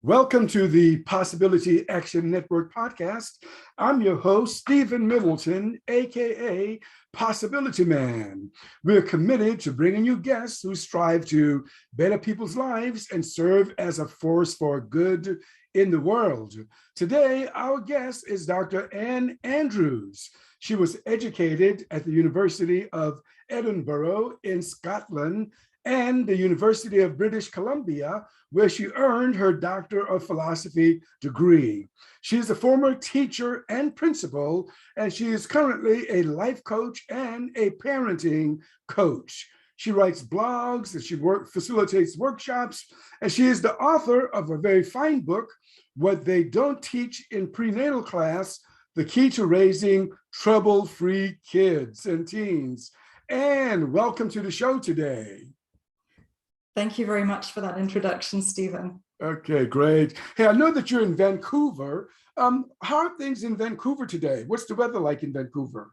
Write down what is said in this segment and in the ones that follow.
Welcome to the Possibility Action Network podcast. I'm your host, Stephen Middleton, aka Possibility Man. We're committed to bringing you guests who strive to better people's lives and serve as a force for good in the world. Today, our guest is Dr. Anne Andrews. She was educated at the University of Edinburgh in Scotland and the University of British Columbia, where she earned her Doctor of Philosophy degree. She is a former teacher and principal, and she is currently a life coach and a parenting coach. She writes blogs and she facilitates workshops, and she is the author of a very fine book, What They Don't Teach in Prenatal Class, The Key to Raising Trouble-Free Kids and Teens. And welcome to the show today. Thank you very much for that introduction, Stephen. Okay, great. Hey, I know that you're in Vancouver. How are things in Vancouver today? What's the weather like in Vancouver?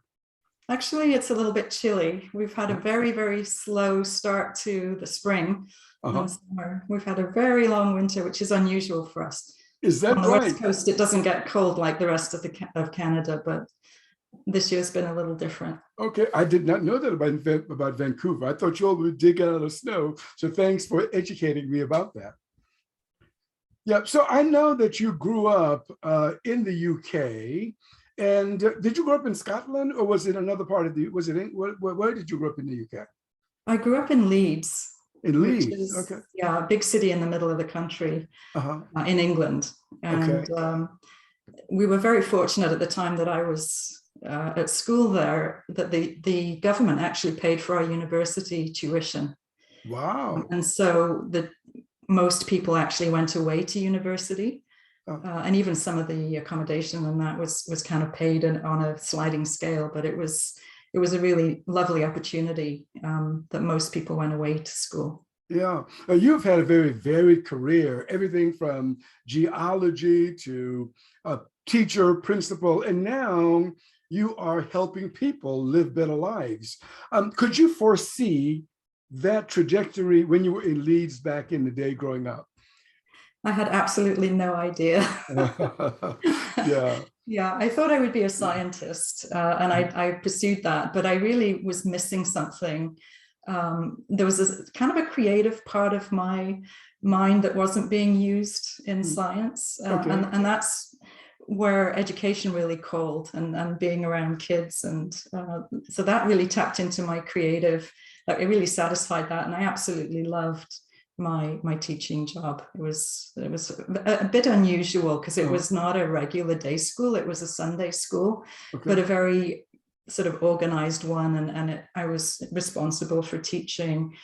Actually, it's a little bit chilly. We've had a very, very slow start to the spring and summer. We've had a very long winter, which is unusual for us. Is that right? On the West Coast, it doesn't get cold like the rest of Canada, but this year's been a little different. Okay, I did not know that about Vancouver. I thought you all would dig out of the snow. So thanks for educating me about that. Yeah, so I know that you grew up in the UK. And did you grow up in Scotland, or was it another part of where did you grow up in the UK? I grew up in Leeds. In Leeds, is, okay. Yeah, a big city in the middle of the country in England. And we were very fortunate at the time that I was at school there, that the government actually paid for our university tuition. Wow. And so most people actually went away to university. And even some of the accommodation and that was kind of paid on a sliding scale, but it was a really lovely opportunity that most people went away to school. Yeah, you've had a very varied career, everything from geology to teacher, principal, and now you are helping people live better lives. Could you foresee that trajectory when you were in Leeds back in the day growing up? I had absolutely no idea. Yeah, I thought I would be a scientist, and I pursued that, but I really was missing something. There was a kind of a creative part of my mind that wasn't being used in science, and that's where education really called, and being around kids, and so that really tapped into my creative. Like, it really satisfied that, and I absolutely loved my teaching job. It was a bit unusual because it was not a regular day school. It was a Sunday school, but a very sort of organized one, and I was responsible for teaching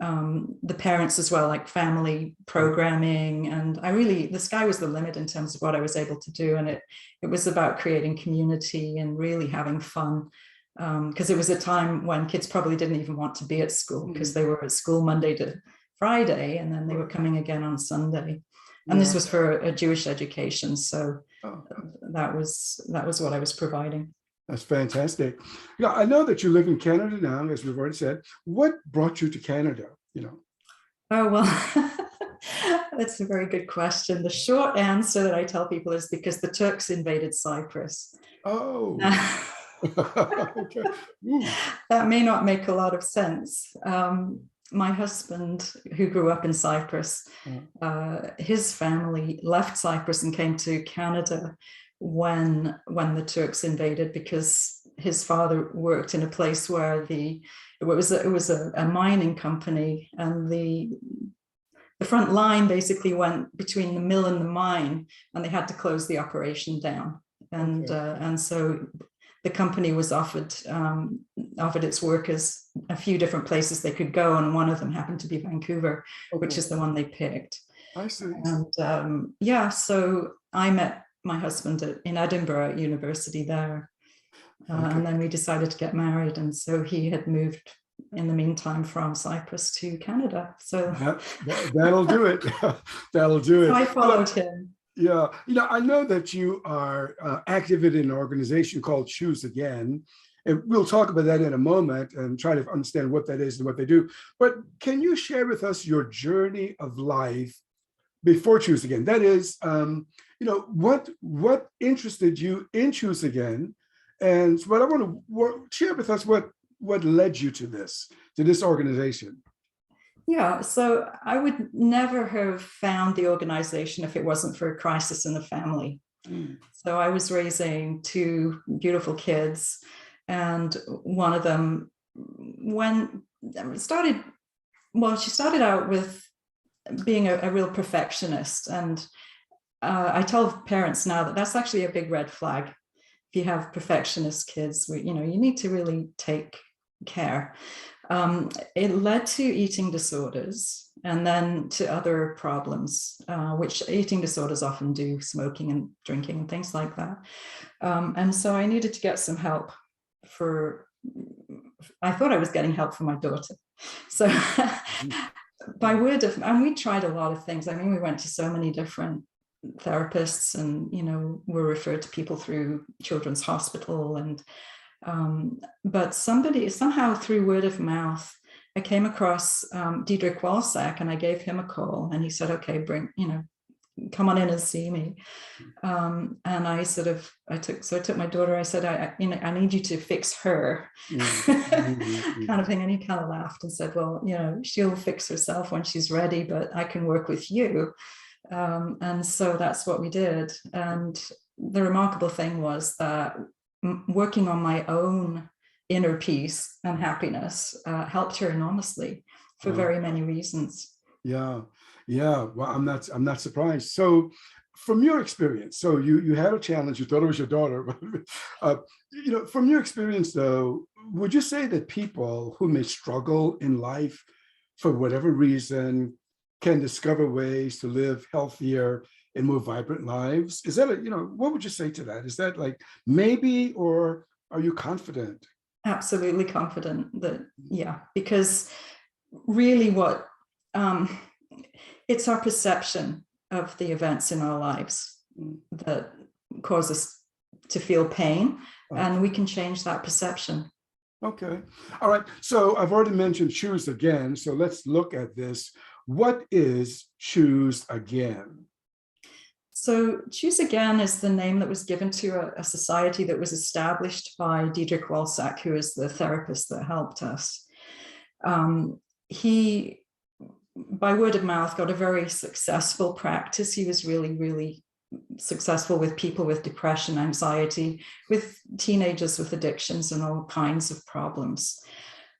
the parents as well, like family programming, and the sky was the limit in terms of what I was able to do, and it was about creating community and really having fun, because it was a time when kids probably didn't even want to be at school because they were at school Monday to Friday, and then they were coming again on Sunday, and this was for a Jewish education, so that was what I was providing. That's fantastic. Yeah, I know that you live in Canada now, as we've already said. What brought you to Canada? Oh, well, that's a very good question. The short answer that I tell people is because the Turks invaded Cyprus. Oh. Okay. That may not make a lot of sense. My husband, who grew up in Cyprus, his family left Cyprus and came to Canada when the Turks invaded, because his father worked in a place where it was a mining company, and the front line basically went between the mill and the mine, and they had to close the operation down, and so the company was offered its workers a few different places they could go, and one of them happened to be Vancouver, which is the one they picked. I see. And so I met my husband in Edinburgh University there, and then we decided to get married, and so he had moved in the meantime from Cyprus to Canada. So that'll do it. That'll do it. So I followed him. Yeah, I know that you are active in an organization called Choose Again, and we'll talk about that in a moment and try to understand what that is and what they do. But can you share with us your journey of life before Choose Again. That is, what interested you in Choose Again, and what I want to share with us what led you to this organization. Yeah, so I would never have found the organization if it wasn't for a crisis in the family. So I was raising two beautiful kids, and one of them, she started out with being a real perfectionist. And I tell parents now that that's actually a big red flag. If you have perfectionist kids, you need to really take care. It led to eating disorders and then to other problems, which eating disorders often do, smoking and drinking and things like that. And so I needed to get some help I thought I was getting help for my daughter. So by word of, and we tried a lot of things. I mean, we went to so many different therapists, and, were referred to people through Children's Hospital. And but somehow through word of mouth, I came across Diederik Wolsak, and I gave him a call, and he said, okay, come on in and see me. And I took my daughter. I said, I need you to fix her, kind of thing. And he kind of laughed and said, well, she'll fix herself when she's ready, but I can work with you. And so that's what we did. And the remarkable thing was that working on my own inner peace and happiness helped her enormously for very many reasons. Yeah. Well, I'm not surprised. So, from your experience, so you had a challenge. You thought it was your daughter, but from your experience, though, would you say that people who may struggle in life for whatever reason can discover ways to live healthier and more vibrant lives? Is that what would you say to that? Is that like maybe, or are you confident? Absolutely confident that, yeah, because really it's our perception of the events in our lives that cause us to feel pain, and we can change that perception. Okay. All right. So I've already mentioned Choose Again. So let's look at this. What is Choose Again? So Choose Again is the name that was given to a society that was established by Diederik Wolsak, who is the therapist that helped us. He, by word of mouth, got a very successful practice. He was really, really successful with people with depression, anxiety, with teenagers with addictions and all kinds of problems.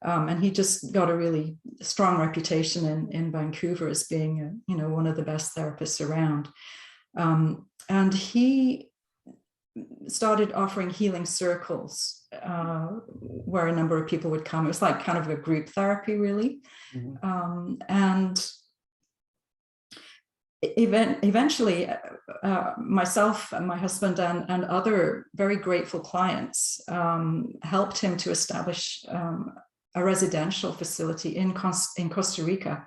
And he just got a really strong reputation in Vancouver as being, one of the best therapists around. And he started offering healing circles where a number of people would come. It was like kind of a group therapy, really. And eventually, myself and my husband and other very grateful clients helped him to establish a residential facility in Costa Rica,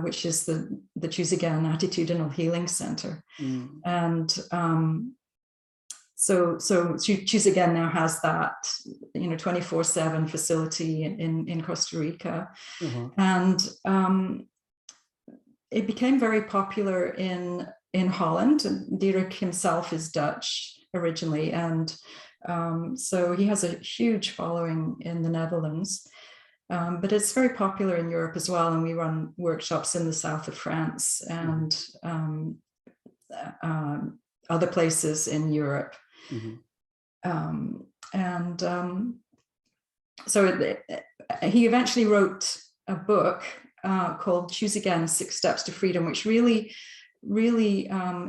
which is the Choose Again Attitudinal Healing Center. And so Choose Again now has that 24/7 facility in Costa Rica. And it became very popular in Holland. Diederik himself is Dutch originally, and so he has a huge following in the Netherlands. But it's very popular in Europe as well, and we run workshops in the south of France and other places in Europe. So he eventually wrote a book called Choose Again: 6 Steps to Freedom, which really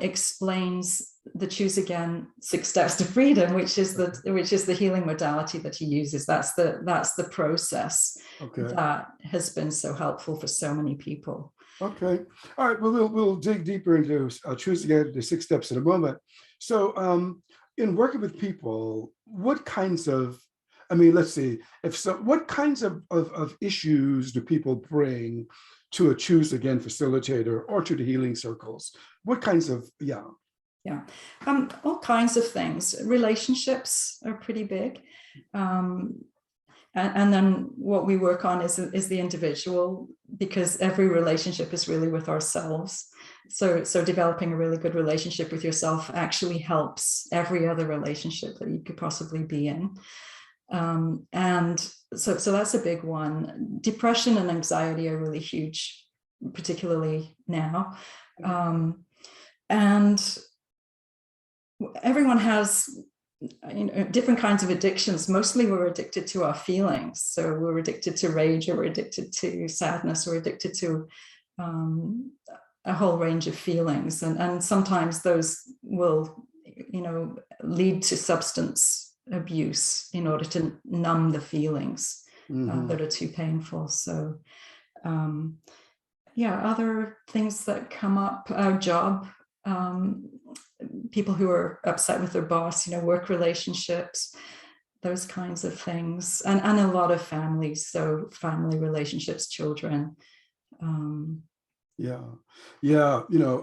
explains the Choose Again 6 Steps to Freedom, which is the healing modality that he uses. That's the process that has been so helpful for so many people. Okay. All right. Well, we'll dig deeper into Choose Again, the 6 steps in a moment. So in working with people, what kinds of, let's see, what kinds of issues do people bring to a Choose Again facilitator or to the healing circles? What kinds of, all kinds of things. Relationships are pretty big. And then what we work on is the individual, because every relationship is really with ourselves. So developing a really good relationship with yourself actually helps every other relationship that you could possibly be in. And so that's a big one. Depression and anxiety are really huge, particularly now. And everyone has, you know, different kinds of addictions. Mostly we're addicted to our feelings. So we're addicted to rage, or we're addicted to sadness, or addicted to a whole range of feelings. And sometimes those will, you know, lead to substance abuse in order to numb the feelings that are too painful. So yeah, other things that come up, our job, people who are upset with their boss, you know, work relationships, those kinds of things, and a lot of families, so family relationships, children. Yeah, you know,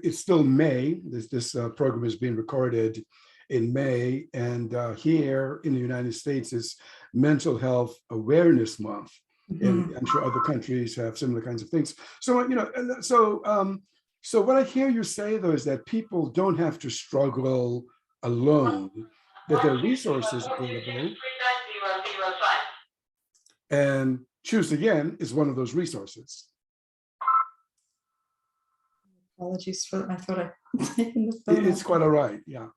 it's still May. This program is being recorded in May, and here in the United States is Mental Health Awareness Month, and I'm sure other countries have similar kinds of things. So, you know, so what I hear you say, though, is that people don't have to struggle alone, that there are resources available, and Choose Again is one of those resources. Apologies for, I thought I'd taken the phone. It's quite all right, yeah.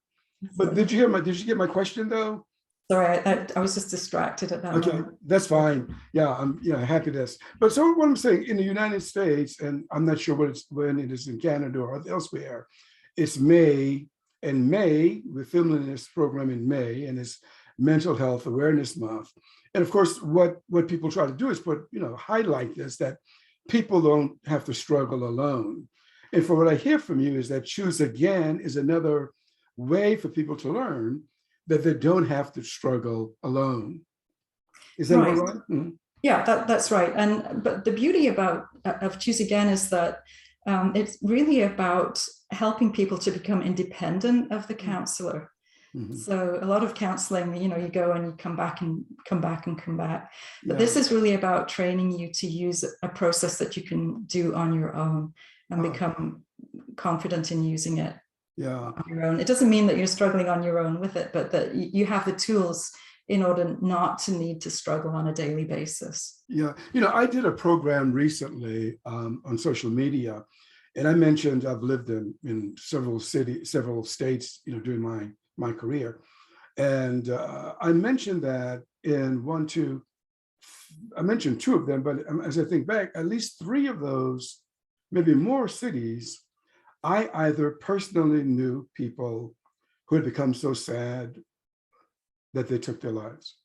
But did you get my question, though? Sorry, I was just distracted at that moment. That's fine. Yeah, I'm happy to. But so what I'm saying, in the United States, and I'm not sure when it is in Canada or elsewhere, it's May, and May, we're filming this program in May, and it's Mental Health Awareness Month. And of course, what people try to do is highlight this, that people don't have to struggle alone. And for what I hear from you is that Choose Again is another way for people to learn that they don't have to struggle alone. Is that right? Mm-hmm. Yeah, that's right. But the beauty of Choose Again is that it's really about helping people to become independent of the counselor. So a lot of counseling, you know, you go and you come back and come back and come back. But this is really about training you to use a process that you can do on your own and become confident in using it on your own. It doesn't mean that you're struggling on your own with it, but that you have the tools in order not to need to struggle on a daily basis. Yeah, you know, I did a program recently on social media, and I mentioned I've lived in several states, you know, during my career. And I mentioned that I mentioned two of them, but as I think back, at least three of those, maybe more cities, I either personally knew people who had become so sad that they took their lives.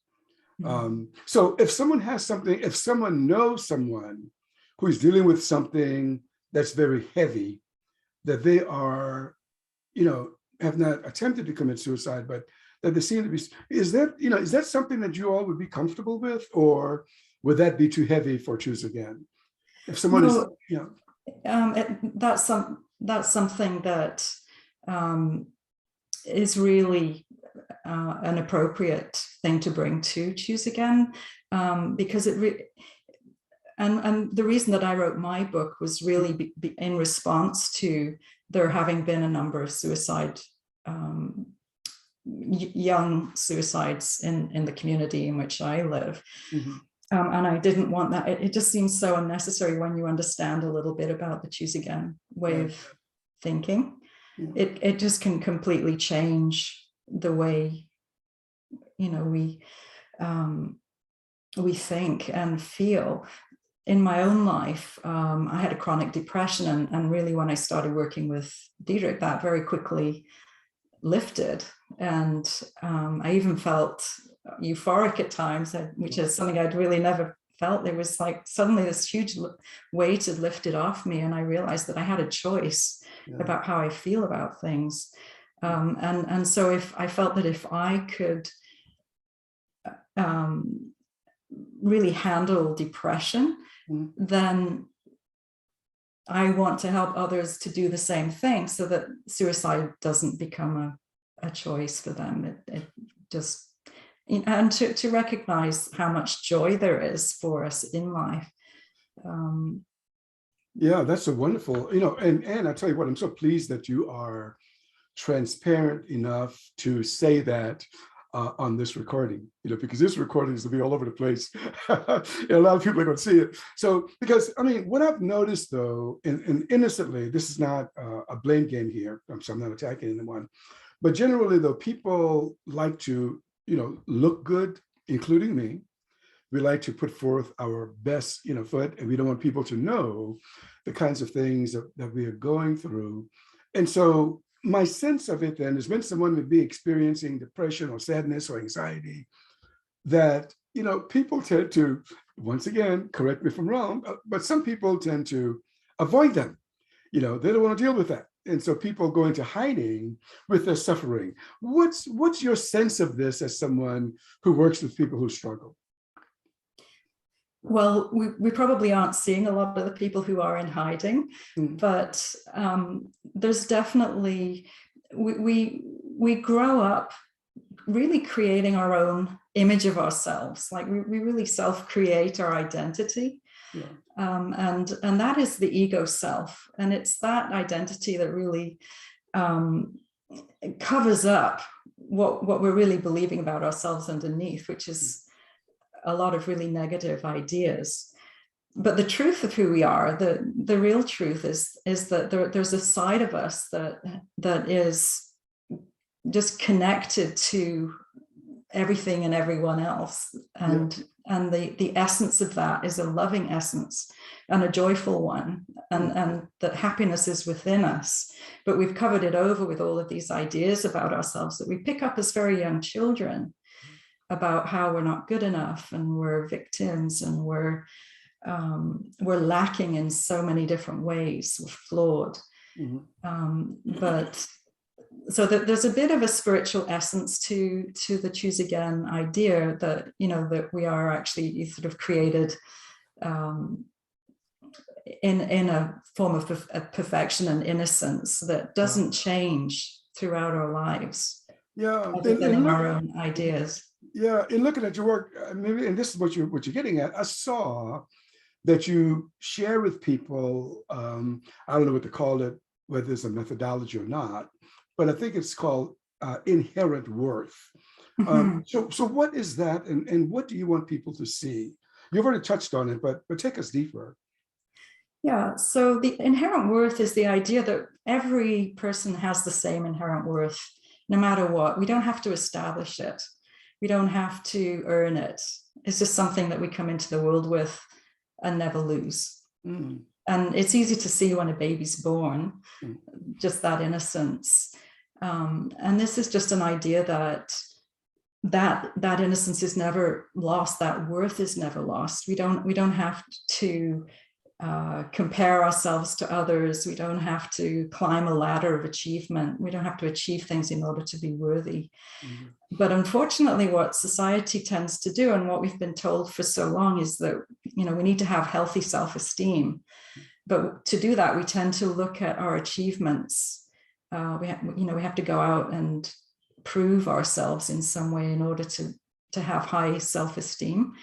So if someone knows someone who is dealing with something that's very heavy, that they are, you know, have not attempted to commit suicide, but that they seem to be, is that something that you all would be comfortable with, or would that be too heavy for Choose Again? If someone is, you know. That's something that is really an appropriate thing to bring to Choose Again, because and the reason that I wrote my book was really in response to there having been a number of young suicides in the community in which I live. And I didn't want that. It just seems so unnecessary when you understand a little bit about the Choose Again way of thinking. It just can completely change the way, you know, we think and feel. In my own life, I had a chronic depression, and really when I started working with Diederik, that very quickly lifted. And I even felt euphoric at times, which is something I'd really never felt. There was like suddenly this huge weight had lifted off me, and I realized that I had a choice about how I feel about things. And so if I felt that if I could really handle depression, then I want to help others to do the same thing, so that suicide doesn't become a choice for them. It just and to recognize how much joy there is for us in life. Yeah, that's a wonderful, and I tell you what, I'm so pleased that you are transparent enough to say that on this recording, because this recording is to be all over the place. A lot of people are going to see it. So, because I mean, what I've noticed though, and innocently, this is not a blame game here, so I'm not attacking anyone, but generally though, people like to, look good, including me. We like to put forth our best, foot, and we don't want people to know the kinds of things that we are going through. And so my sense of it then is when someone would be experiencing depression or sadness or anxiety, that, people tend to, once again, correct me if I'm wrong, but some people tend to avoid them. They don't want to deal with that. And so people go into hiding with their suffering. What's your sense of this as someone who works with people who struggle? Well, we probably aren't seeing a lot of the people who are in hiding, but there's definitely, we grow up really creating our own image of ourselves. Like we really self-create our identity. Yeah. And that is the ego self. And it's that identity that really covers up what we're really believing about ourselves underneath, which is a lot of really negative ideas. But the truth of who we are, the real truth is that there's a side of us that is just connected to everything and everyone else. And the essence of that is a loving essence and a joyful one, and that happiness is within us. But we've covered it over with all of these ideas about ourselves that we pick up as very young children, about how we're not good enough and we're victims and we're lacking in so many different ways, we're flawed. But so there's a bit of a spiritual essence to the choose again idea, that that we are actually sort of created in a form of perfection and innocence that doesn't change throughout our lives. Other than in our own ideas. Yeah, in looking at your work, maybe, and this is what you're getting at, I saw that you share with people, I don't know what to call it, whether it's a methodology or not, but I think it's called inherent worth. So what is that, and what do you want people to see? You've already touched on it, but take us deeper. Yeah, so the inherent worth is the idea that every person has the same inherent worth, no matter what. We don't have to establish it. We don't have to earn it. It's just something that we come into the world with and never lose. And it's easy to see when a baby's born, just that innocence. And this is just an idea that innocence is never lost, that worth is never lost. We don't have to compare ourselves to others. We don't have to climb a ladder of achievement. We don't have to achieve things in order to be worthy. But unfortunately, what society tends to do, and what we've been told for so long, is that we need to have healthy self-esteem. But to do that, we tend to look at our achievements. We have to go out and prove ourselves in some way in order to have high self-esteem.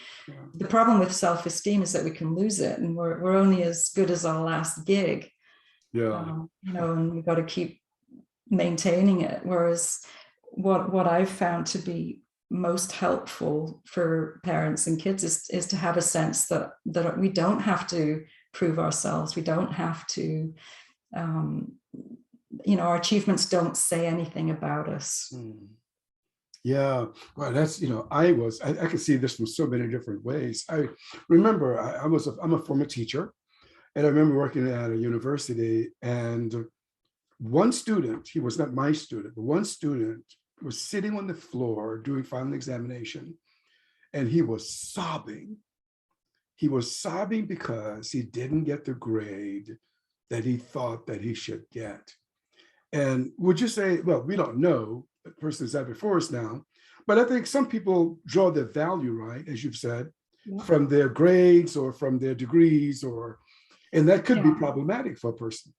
The problem with self-esteem is that we can lose it, and we're only as good as our last gig. And we've got to keep maintaining it. Whereas what I've found to be most helpful for parents and kids is to have a sense that we don't have to prove ourselves. We don't have to, our achievements don't say anything about us. Yeah, well, that's, I could see this from so many different ways. I remember I'm a former teacher, and I remember working at a university, and one student, he was not my student, but one student was sitting on the floor doing final examination, and he was sobbing. He was sobbing because he didn't get the grade that he thought that he should get. And would you say, well, we don't know, the person is out before us now, but I think some people draw their value, right, as you've said, from their grades or from their degrees, and that could be problematic for a person.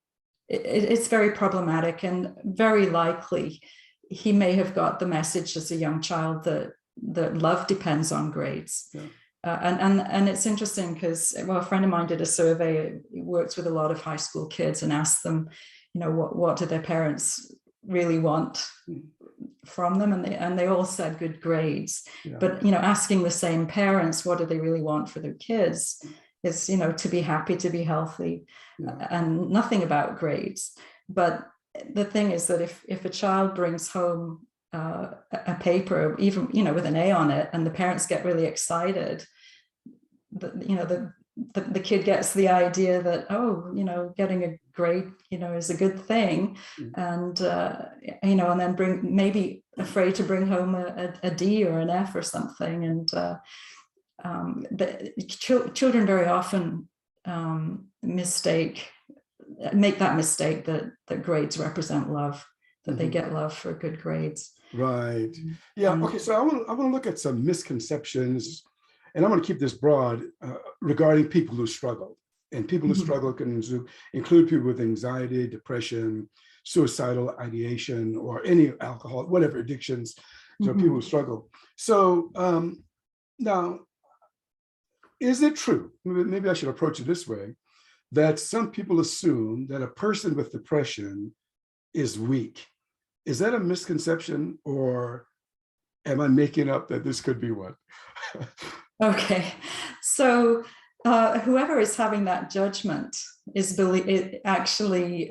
It's very problematic, and very likely he may have got the message as a young child that that love depends on grades. Yeah. And it's interesting because, well, a friend of mine did a survey. He works with a lot of high school kids and asked them, what do their parents really want from them, and they all said good grades. Yeah. But asking the same parents what do they really want for their kids is to be happy, to be healthy, and nothing about grades. But the thing is that if a child brings home a paper, even with an A on it, and the parents get really excited, the kid gets the idea that, getting a grade is a good thing, and and then maybe afraid to bring home a D or an F or something. And the children very often make that mistake that grades represent love, that they get love for good grades. Right. Yeah. Okay. So I want to look at some misconceptions, and I'm going to keep this broad, regarding people who struggle. And people who struggle can include people with anxiety, depression, suicidal ideation, or any alcohol, whatever addictions. So people who struggle. So now, is it true? Maybe I should approach it this way, that some people assume that a person with depression is weak. Is that a misconception, or am I making up that this could be one? Okay, so whoever is having that judgment actually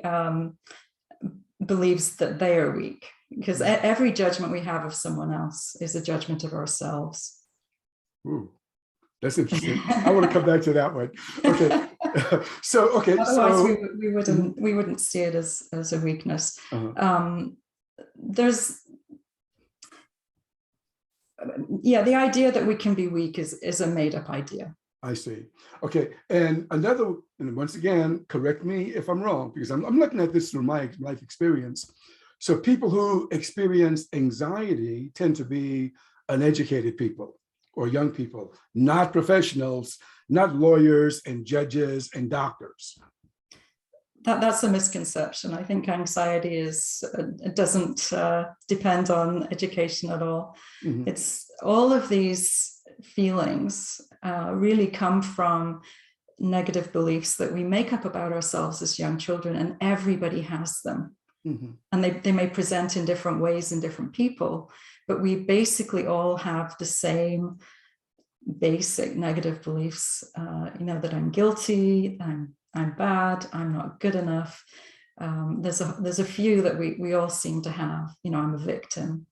believes that they are weak, because every judgment we have of someone else is a judgment of ourselves. Ooh, that's interesting. I want to come back to that one. Okay. Otherwise, we wouldn't see it as a weakness. The idea that we can be weak is a made-up idea. I see. Okay, and once again, correct me if I'm wrong, because I'm looking at this through my life experience. So people who experience anxiety tend to be uneducated people or young people, not professionals, not lawyers and judges and doctors. That's a misconception. I think anxiety it doesn't depend on education at all. It's all of these feelings really come from negative beliefs that we make up about ourselves as young children, and everybody has them. And they may present in different ways in different people, but we basically all have the same basic negative beliefs, that I'm guilty, I'm bad, I'm not good enough. There's a few that we all seem to have. I'm a victim,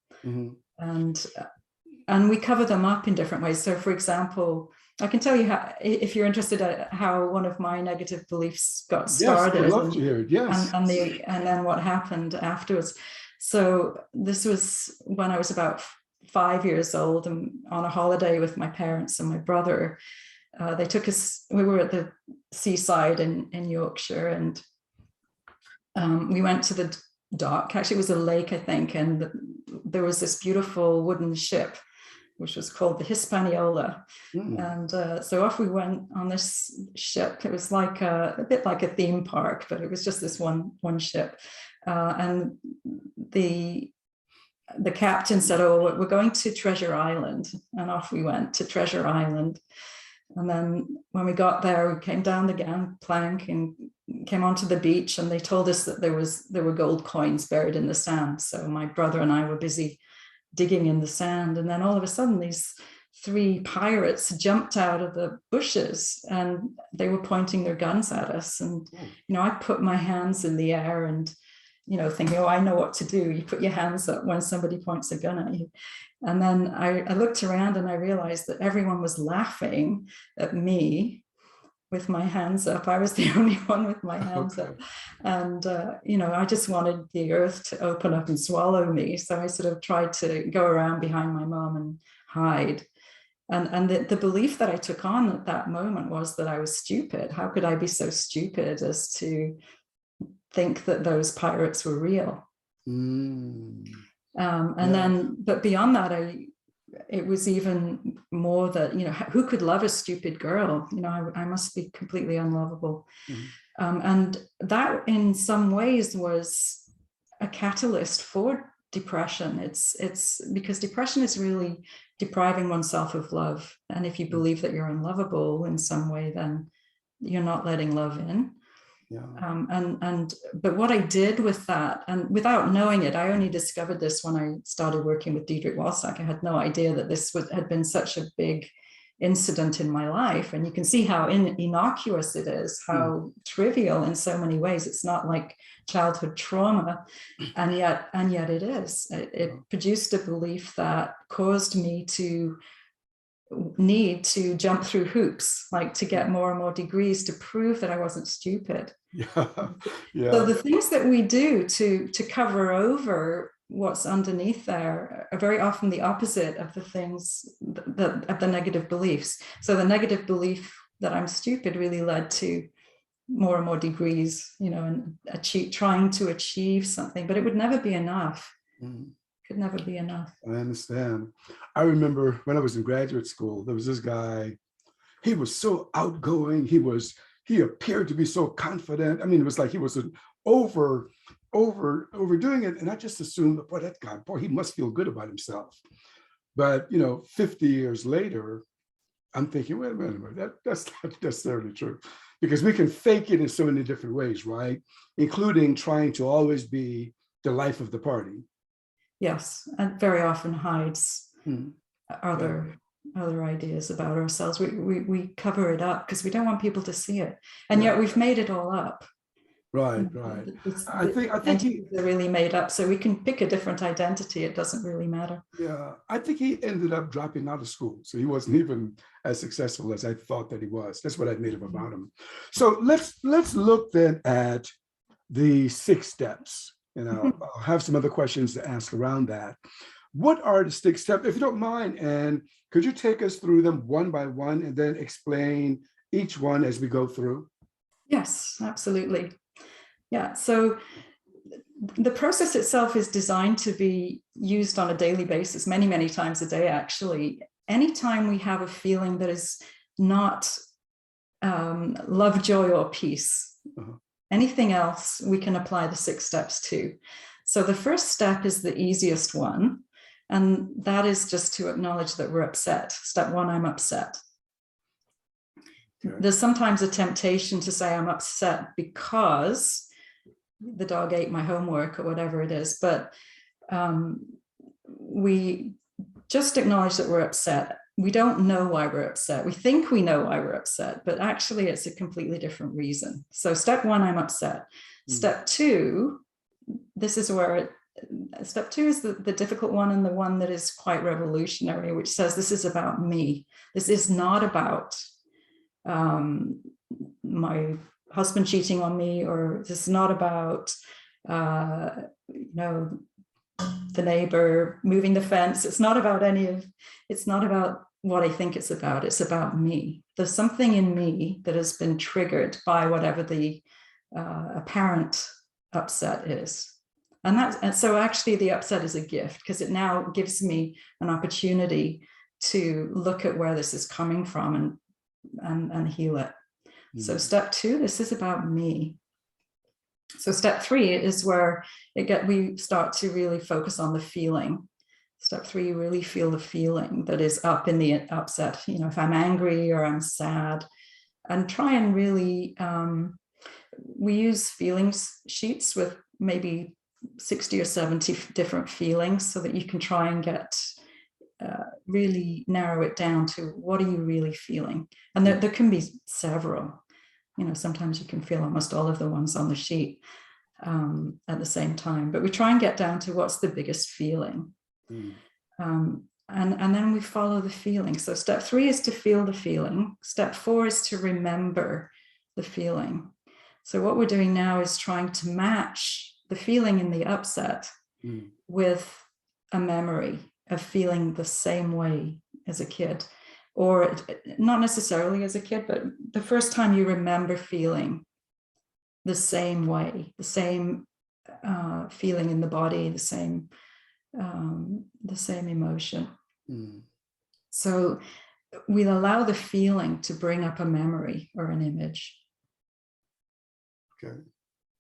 and we cover them up in different ways. So, for example, I can tell you how, if you're interested, how one of my negative beliefs got started. Yes, I'd love to hear it. Yes, and then what happened afterwards. So this was when I was about 5 years old, and on a holiday with my parents and my brother. They took us, we were at the seaside in Yorkshire, and we went to the dock. Actually, it was a lake, I think, and there was this beautiful wooden ship, which was called the Hispaniola. And so off we went on this ship. It was like a bit like a theme park, but it was just this one ship. And the captain said, "Oh, we're going to Treasure Island," and off we went to Treasure Island. And then when we got there, we came down the gangplank and came onto the beach, and they told us that there were gold coins buried in the sand. So my brother and I were busy digging in the sand, and then all of a sudden these 3 pirates jumped out of the bushes, and they were pointing their guns at us. And I put my hands in the air and thinking, I know what to do. You put your hands up when somebody points a gun at you. And then I looked around and I realized that everyone was laughing at me with my hands up. I was the only one with my hands up. And, I just wanted the earth to open up and swallow me. So I sort of tried to go around behind my mom and hide. And the belief that I took on at that moment was that I was stupid. How could I be so stupid as to think that those pirates were real? But beyond that, it was even more that, who could love a stupid girl? I must be completely unlovable. And that in some ways was a catalyst for depression. It's because depression is really depriving oneself of love. And if you believe that you're unlovable in some way, then you're not letting love in. Yeah. But what I did with that, and without knowing it, I only discovered this when I started working with Diederik Wolsak. I had no idea that this had been such a big incident in my life. And you can see how innocuous it is, how trivial in so many ways. It's not like childhood trauma, and yet it is. It produced a belief that caused me to need to jump through hoops, like to get more and more degrees to prove that I wasn't stupid. Yeah. Yeah. So the things that we do to cover over what's underneath there are very often the opposite of the things of the negative beliefs. So the negative belief that I'm stupid really led to more and more degrees, and trying to achieve something, but it would never be enough. Could never be enough. I understand. I remember when I was in graduate school, there was this guy. He was so outgoing. He appeared to be so confident. I mean, it was like he was overdoing it. And I just assumed, boy, that guy, he must feel good about himself. But 50 years later, I'm thinking, wait a minute, that's not necessarily true, because we can fake it in so many different ways, right? Including trying to always be the life of the party. Yes, and very often hides other ideas about ourselves. We cover it up because we don't want people to see it, and yet we've made it all up. Right. I think they're really made up, so we can pick a different identity. It doesn't really matter. Yeah, I think he ended up dropping out of school, so he wasn't even as successful as I thought that he was. That's what I made up about him. So let's look then at the 6 steps. I'll have some other questions to ask around that. What are the 6 steps, if you don't mind, and could you take us through them one by one and then explain each one as we go through? Yes, absolutely. Yeah, so the process itself is designed to be used on a daily basis, many, many times a day, actually. Anytime we have a feeling that is not love, joy, or peace, anything else we can apply the 6 steps to. So the first step is the easiest one, and that is just to acknowledge that we're upset. Step 1, I'm upset. Okay. There's sometimes a temptation to say I'm upset because the dog ate my homework or whatever it is, but we just acknowledge that we're upset. We don't know why we're upset. We think we know why we're upset, but actually it's a completely different reason. So step 1, I'm upset. Step 2, this is where step 2 is the difficult one, and the one that is quite revolutionary, which says this is about me. This is not about my husband cheating on me, or this is not about the neighbor moving the fence. It's not about it's not about what I think it's about. It's about me. There's something in me that has been triggered by whatever the apparent upset is. And so actually the upset is a gift, because it now gives me an opportunity to look at where this is coming from and heal it. So step 2, this is about me. So step 3 is where we start to really focus on the feeling. Step 3, you really feel the feeling that is up in the upset. If I'm angry or I'm sad, and try and really, we use feelings sheets with maybe 60 or 70 different feelings, so that you can try and get really narrow it down to what are you really feeling. And there can be several. Sometimes you can feel almost all of the ones on the sheet at the same time, but we try and get down to what's the biggest feeling. And then we follow the feeling. So step 3 is to feel the feeling. Step 4 is to remember the feeling. So what we're doing now is trying to match the feeling in the upset with a memory of feeling the same way as a kid, or not necessarily as a kid, but the first time you remember feeling the same way, the same feeling in the body, the same emotion. So we'll allow the feeling to bring up a memory or an image. Okay.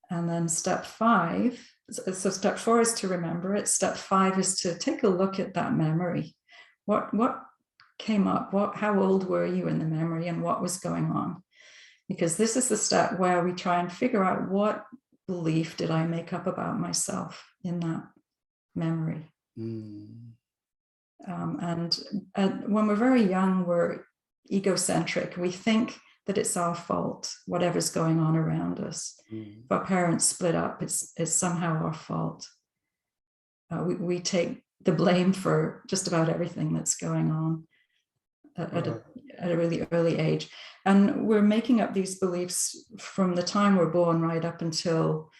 And then step 5 So step 4 is to remember it. Step 5 is to take a look at that memory. What came up? How old were you in the memory, and what was going on? Because this is the step where we try and figure out, what belief did I make up about myself in that memory? And when we're very young, we're egocentric. We think that it's our fault, whatever's going on around us. If our parents split up, it's somehow our fault. We take the blame for just about everything that's going on at a really early age. And we're making up these beliefs from the time we're born right up until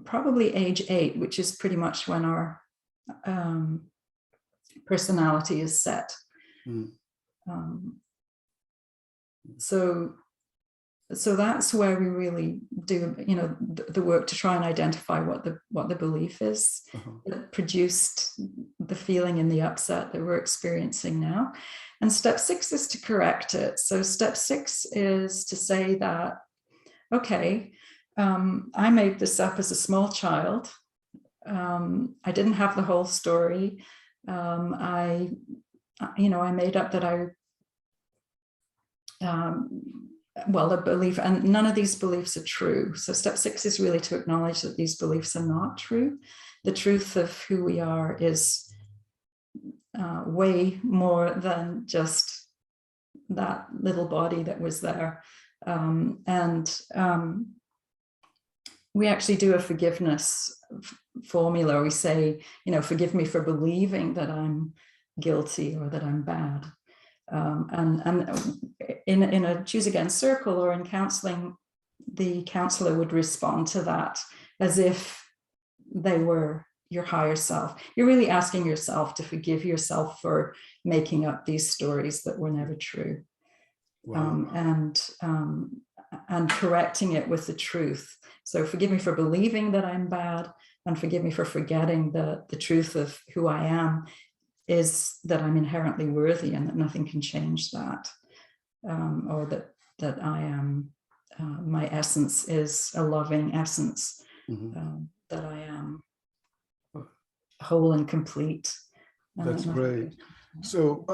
probably age 8, which is pretty much when our personality is set. So that's where we really do, the work to try and identify what the belief is that produced the feeling and the upset that we're experiencing now. And step 6 is to correct it. So step 6 is to say that, okay, I made this up as a small child. I didn't have the whole story. I made up that a belief, and none of these beliefs are true. So step 6 is really to acknowledge that these beliefs are not true. The truth of who we are is way more than just that little body that was there. We actually do a forgiveness formula. We say, forgive me for believing that I'm guilty or that I'm bad. And in a choose again circle or in counseling, the counselor would respond to that as if they were your higher self. You're really asking yourself to forgive yourself for making up these stories that were never true. Wow. And correcting it with the truth. So forgive me for believing that I'm bad, and forgive me for forgetting the truth of who I am is that I'm inherently worthy and that nothing can change that, or that I am, my essence is a loving essence, that I am whole and complete. That's great. So,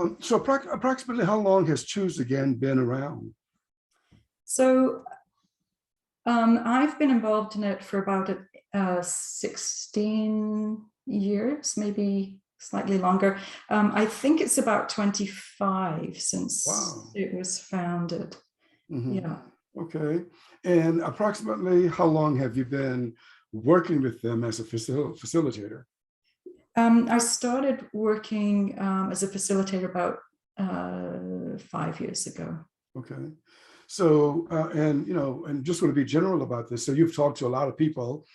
approximately how long has Choose Again been around? So I've been involved in it for about 16 years, maybe slightly longer. I think it's about 25 since it was founded. Yeah. Okay. And approximately how long have you been working with them as a facilitator? I started working as a facilitator about 5 years ago. Okay. So, and just want to be general about this. So you've talked to a lot of people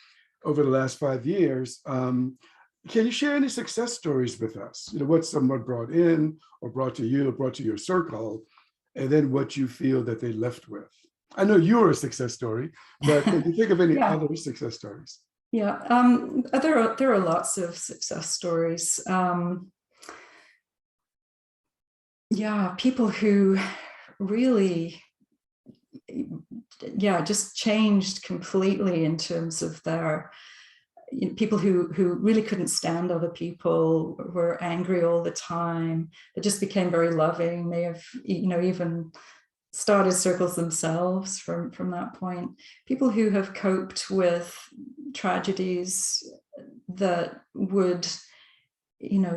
over the last 5 years. Can you share any success stories with us? What someone brought in or brought to you or brought to your circle, and then what you feel that they left with. I know you're a success story, but can you think of any other success stories? Yeah, there are lots of success stories. People who really, just changed completely in terms of their, people who really couldn't stand other people, were angry all the time. They just became very loving. They have, even started circles themselves from that point. People who have coped with tragedies that would,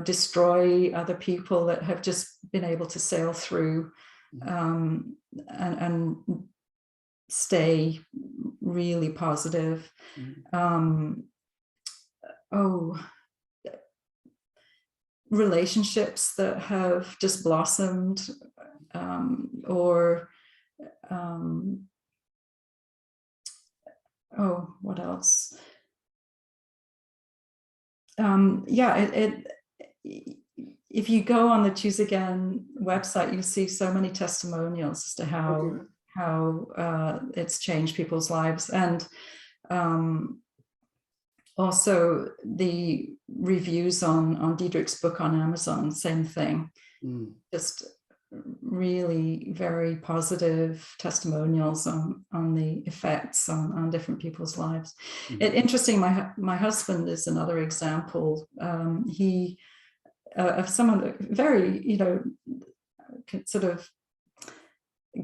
destroy other people, that have just been able to sail through and stay really positive. Relationships that have just blossomed, what else? If you go on the Choose Again website, you see so many testimonials as to how it's changed people's lives, and also the reviews on Diederik's book on Amazon, same thing. Just really very positive testimonials on the effects on different people's lives. Interesting, my husband is another example. He of someone very, sort of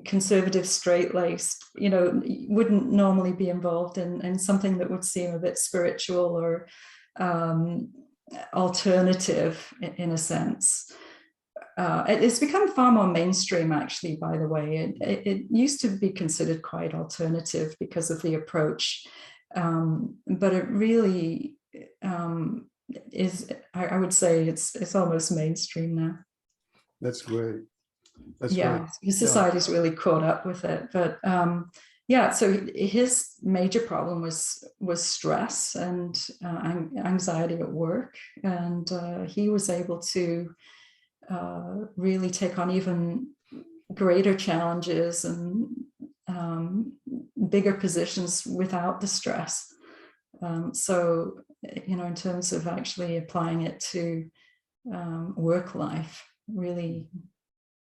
conservative, straight-laced, wouldn't normally be involved in something that would seem a bit spiritual or alternative in a sense. It's become far more mainstream, actually, by the way. It used to be considered quite alternative because of the approach, but it really is, I would say it's almost mainstream now. That's great. That's great. His society's really caught up with it. But so his major problem was stress and anxiety at work. And he was able to really take on even greater challenges and bigger positions without the stress. So, in terms of actually applying it to work life, really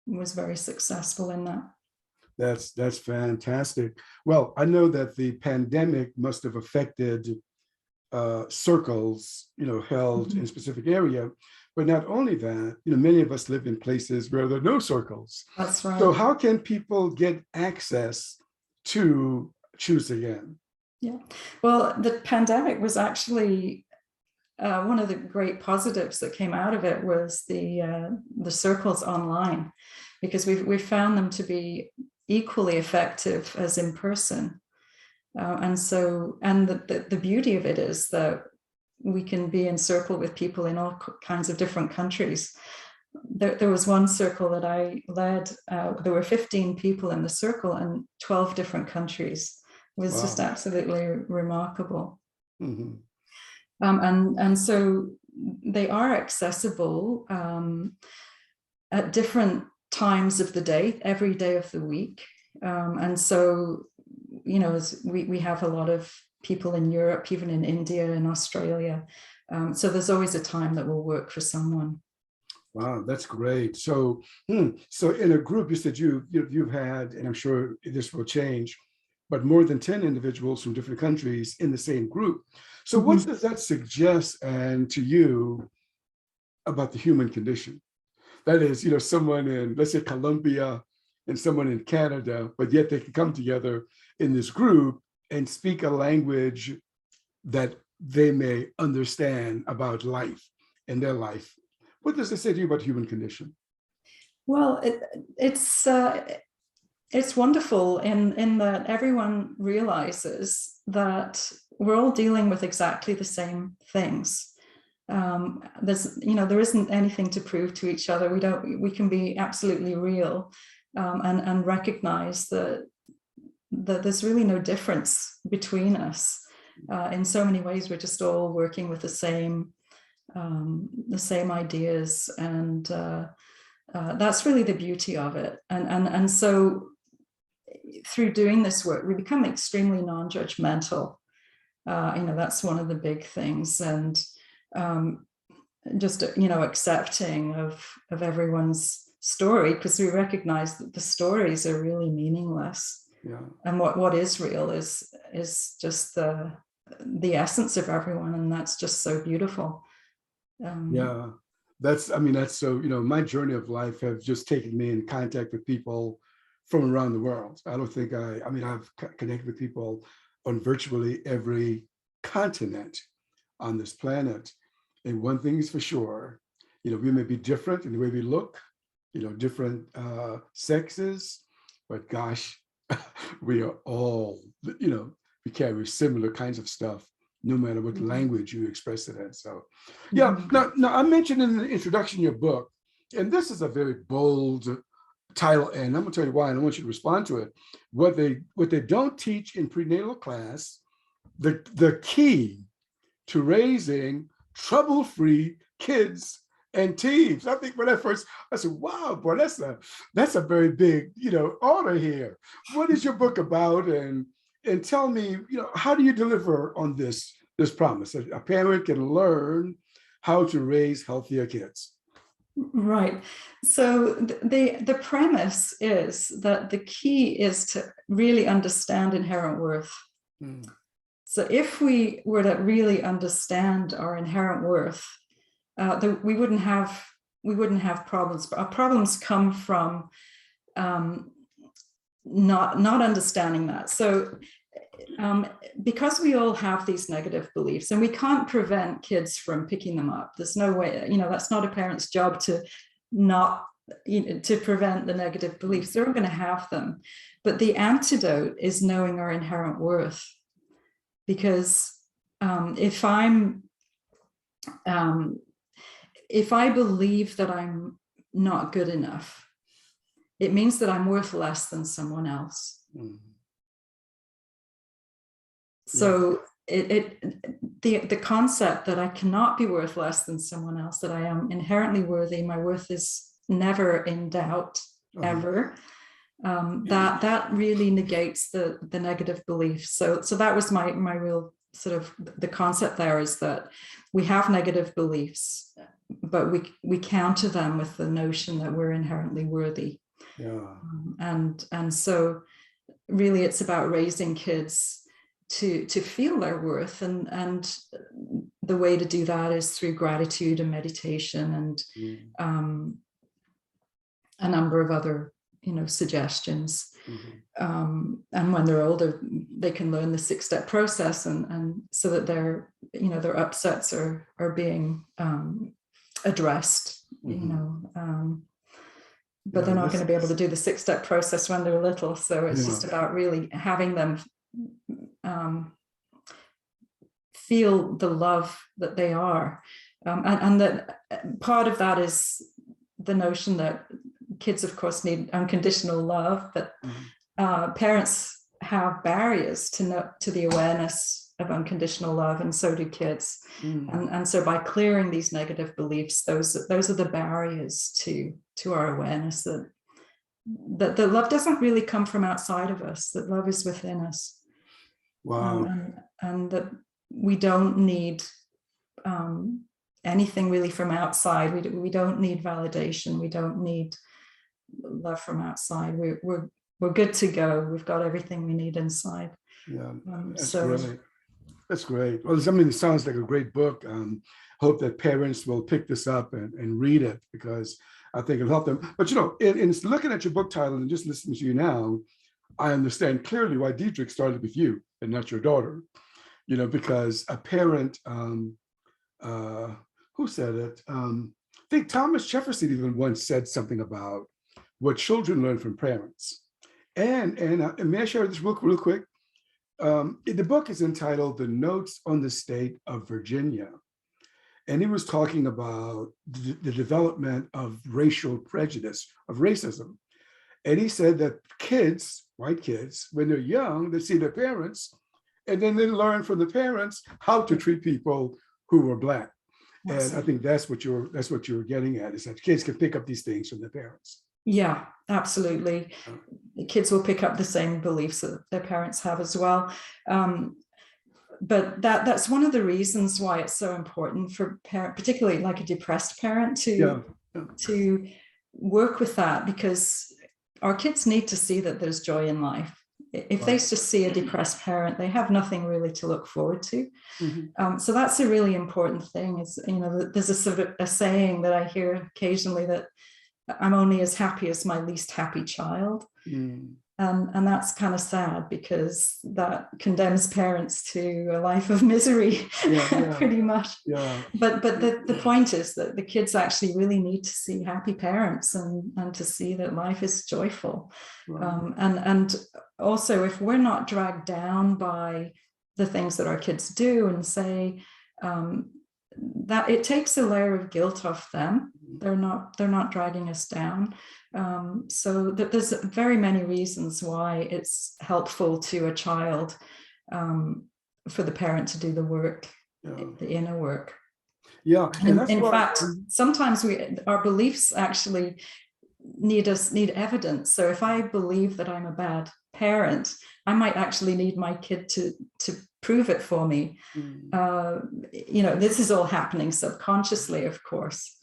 was very successful in that. That's fantastic. Well, I know that the pandemic must have affected circles, held in a specific area. But not only that, many of us live in places where there are no circles. That's right. So how can people get access to Choose Again? Yeah, well, the pandemic was actually one of the great positives that came out of it was the circles online, because we found them to be equally effective as in person. And the beauty of it is that we can be in circle with people in all kinds of different countries. There was one circle that I led, there were 15 people in the circle in 12 different countries. It was just absolutely remarkable. And so they are accessible at different times of the day, every day of the week. And so, we have a lot of people in Europe, even in India and Australia. So there's always a time that will work for someone. Wow, that's great. So in a group, you said you've had, and I'm sure this will change, but more than 10 individuals from different countries in the same group. So what does that suggest and to you about the human condition? That is, someone in, let's say, Colombia and someone in Canada, but yet they can come together in this group and speak a language that they may understand about life and their life. What does it say to you about the human condition? Well, it's wonderful in that everyone realizes that we're all dealing with exactly the same things. There isn't anything to prove to each other. We can be absolutely real and recognize that there's really no difference between us. In so many ways, we're just all working with the same ideas, and that's really the beauty of it. And so through doing this work, we become extremely non-judgmental. That's one of the big things, and just accepting of everyone's story, because we recognize that the stories are really meaningless. Yeah. And what is real is just the essence of everyone, and that's just so beautiful. That's so, my journey of life has just taken me in contact with people from around the world. I don't think I've connected with people on virtually every continent on this planet. And one thing is for sure, we may be different in the way we look, different sexes, but gosh, we are all, we carry similar kinds of stuff, no matter what language you express it in. So, Now I mentioned in the introduction of your book, and this is a very bold title, and I'm gonna tell you why, and I want you to respond to it. What they don't teach in prenatal class, the key to raising trouble-free kids and teens. I think when I said, wow, boy, that's a very big, order here. What is your book about? And tell me, how do you deliver on this promise? A parent can learn how to raise healthier kids. Right. So the premise is that the key is to really understand inherent worth. Mm. So if we were to really understand our inherent worth, we wouldn't have problems. But our problems come from not understanding that. So because we all have these negative beliefs, and we can't prevent kids from picking them up. There's no way, that's not a parent's job to not, to prevent the negative beliefs. They're going to have them. But the antidote is knowing our inherent worth. Because if I believe that I'm not good enough, it means that I'm worth less than someone else. Mm. So the concept that I cannot be worth less than someone else, that I am inherently worthy, my worth is never in doubt, ever. That really negates the negative beliefs. So that was my real sort of the concept there, is that we have negative beliefs, but we counter them with the notion that we're inherently worthy. Yeah. And so really it's about raising kids to feel their worth, and the way to do that is through gratitude and meditation and a number of other suggestions. Mm-hmm. And when they're older, they can learn the 6-step process, and so that their upsets are being addressed. Mm-hmm. But they're not going to be able to do the 6-step process when they're little. So it's just about really having them feel the love that they are, and that part of that is the notion that kids, of course, need unconditional love, but parents have barriers to the awareness of unconditional love, and so do kids. And so by clearing these negative beliefs, those are the barriers to our awareness that the love doesn't really come from outside of us, that love is within us. Wow. And that we don't need anything really from outside. We don't need validation. We don't need love from outside. We're good to go. We've got everything we need inside. Yeah, that's great. That's great. Well, it sounds like a great book. Hope that parents will pick this up and read it, because I think it'll help them. But in looking at your book title and just listening to you now, I understand clearly why Diederik started with you and not your daughter. Because a parent, who said it? I think Thomas Jefferson even once said something about what children learn from parents. And may I share this real quick? The book is entitled "The Notes on the State of Virginia." And he was talking about the development of racial prejudice, of racism. And he said that kids, white kids, when they're young, they see their parents, and then they learn from the parents how to treat people who are Black. And I think that's what you're getting at, is that kids can pick up these things from their parents. Yeah, absolutely. Kids will pick up the same beliefs that their parents have as well. But that's one of the reasons why it's so important for parent, particularly like a depressed parent, to work with that, because our kids need to see that there's joy in life. If they just see a depressed parent, they have nothing really to look forward to. Mm-hmm. So that's a really important thing. Is there's a sort of a saying that I hear occasionally, that I'm only as happy as my least happy child. Mm. And that's kind of sad, because that condemns parents to a life of misery, pretty much. Yeah. But the point is that the kids actually really need to see happy parents, and to see that life is joyful. Right. And also, if we're not dragged down by the things that our kids do and say, that it takes a layer of guilt off them. They're not dragging us down. So that there's very many reasons why it's helpful to a child for the parent to do the work, the inner work. Yeah, and that's in fact, sometimes our beliefs actually need evidence. So if I believe that I'm a bad parent, I might actually need my kid to prove it for me. This is all happening subconsciously, of course.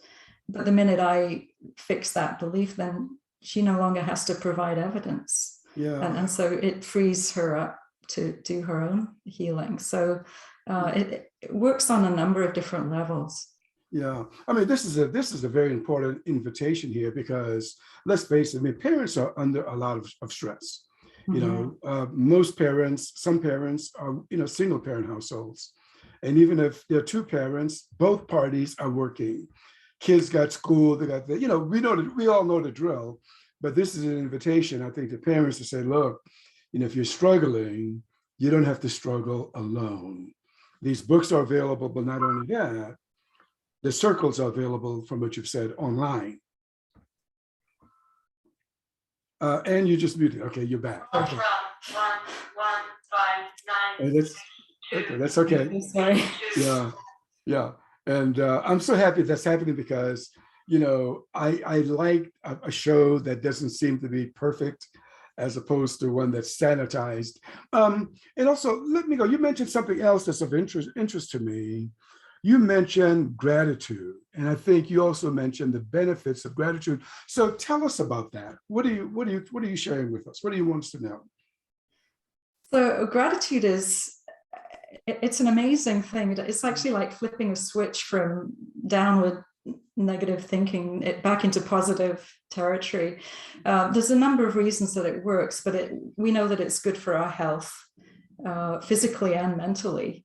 but the minute I fix that belief, then she no longer has to provide evidence. Yeah. And so it frees her up to do her own healing. So it works on a number of different levels. Yeah, I mean, this is a very important invitation here, because let's face it, I mean, parents are under a lot of stress. You know, most parents, some parents are, single parent households. And even if there are two parents, both parties are working. Kids got school, they got the, we all know the drill. But this is an invitation, I think, to parents to say, look, if you're struggling, you don't have to struggle alone. These books are available, but not only that, the circles are available, from what you've said, online. And you just muted. Okay, you're back. Okay. That's okay. Sorry. Yeah. And I'm so happy that's happening, because, I like a show that doesn't seem to be perfect, as opposed to one that's sanitized. And also, let me go. You mentioned something else that's of interest to me. You mentioned gratitude, and I think you also mentioned the benefits of gratitude. So tell us about that. What are you sharing with us? What do you want us to know? So gratitude it's an amazing thing. It's actually like flipping a switch from downward negative thinking back into positive territory. There's a number of reasons that it works, but we know that it's good for our health, physically and mentally.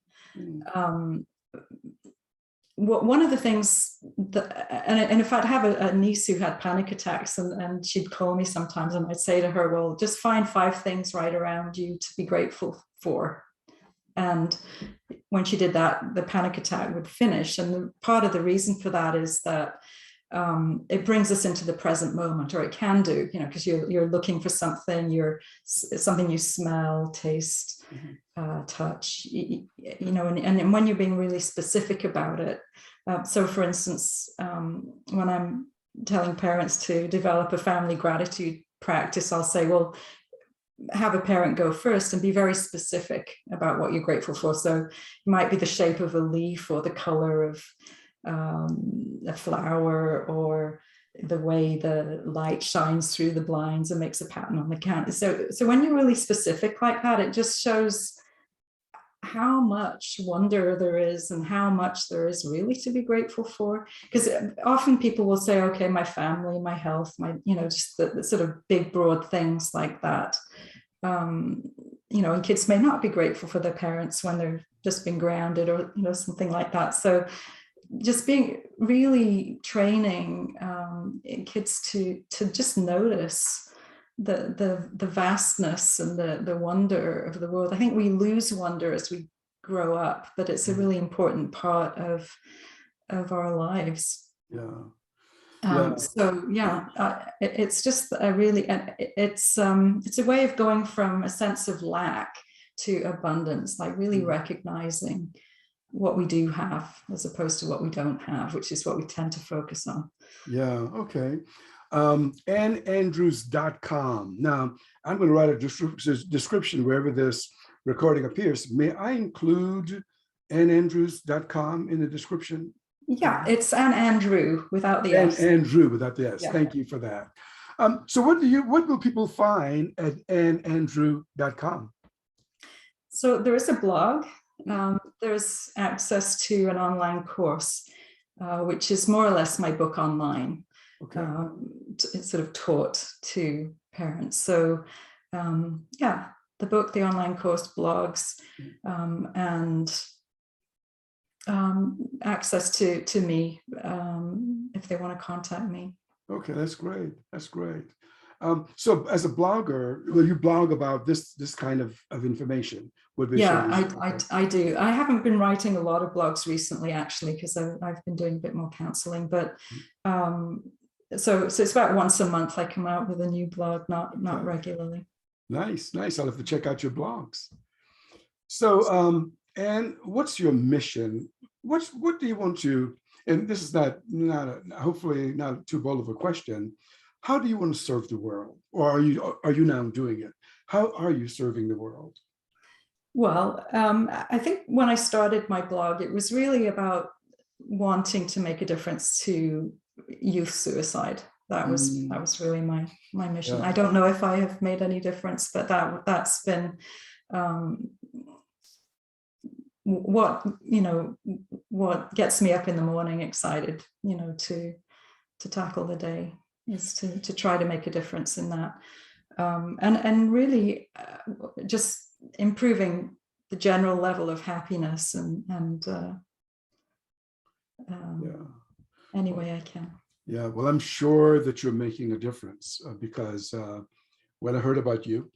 One of the things that, and if I'd have a niece who had panic attacks, and she'd call me sometimes, and I'd say to her, well, just find 5 things right around you to be grateful for. And when she did that, the panic attack would finish. And part of the reason for that is that it brings us into the present moment, or it can do, because you're looking for something, something you smell, taste, touch, and when you're being really specific about it. So for instance, when I'm telling parents to develop a family gratitude practice, I'll say, well, have a parent go first and be very specific about what you're grateful for. So it might be the shape of a leaf, or the color of a flower, or the way the light shines through the blinds and makes a pattern on the counter. So when you're really specific like that, it just shows how much wonder there is, and how much there is really to be grateful for. Because often people will say, okay, my family, my health, just the sort of big, broad things like that. And kids may not be grateful for their parents when they've just been grounded, or, something like that. So just being really training kids to just notice the vastness and the wonder of the world. I think we lose wonder as we grow up, but it's a really important part of our lives. It's just it's a way of going from a sense of lack to abundance, like really recognizing what we do have as opposed to what we don't have, which is what we tend to focus on. Yeah, okay. AnnAndrews.com. Now, I'm going to write a description wherever this recording appears. May I include AnnAndrews.com in the description? Yeah, it's Ann Andrew without the S. Andrew without the S. Yeah. Thank you for that. So what will people find at AnnAndrew.com? So there is a blog. There's access to an online course, which is more or less my book online. Okay. It's sort of taught to parents. So the book, the online course, blogs, and access to me if they want to contact me. Okay, that's great. That's great. So as a blogger, will you blog about this kind of information? I do. I haven't been writing a lot of blogs recently, actually, because I've been doing a bit more counseling, but so it's about once a month I come out with a new blog, not regularly. Nice. I'll have to check out your blogs. So and what's your mission? What do you want to, and this is hopefully not too bold of a question, how do you want to serve the world? Or are you now doing it? How are you serving the world? Well, I think when I started my blog, it was really about wanting to make a difference to youth suicide. That was really my mission. Yeah. I don't know if I have made any difference, but that's been what gets me up in the morning excited, to tackle the day, is to try to make a difference in that, and really just improving the general level of happiness and any way I can. Yeah, well, I'm sure that you're making a difference, because when I heard about you,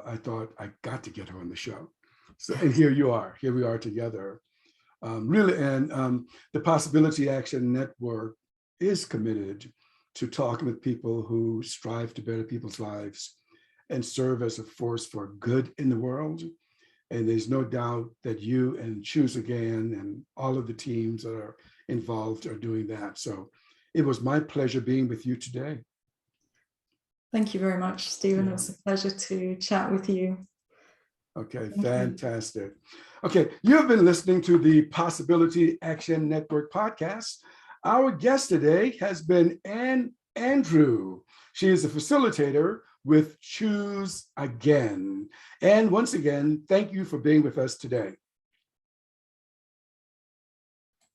I thought I got to get her on the show. So, and here you are. Here we are together. Really, and the Possibility Action Network is committed to talking with people who strive to better people's lives and serve as a force for good in the world. And there's no doubt that you and Choose Again and all of the teams that are involved are doing that. So it was my pleasure being with you today. Thank you very much, Stephen. It was a pleasure to chat with you. Okay, fantastic. Okay, you have been listening to the Possibility Action Network podcast. Our guest today has been Ann Andrew. She is a facilitator with Choose Again. And once again, thank you for being with us today.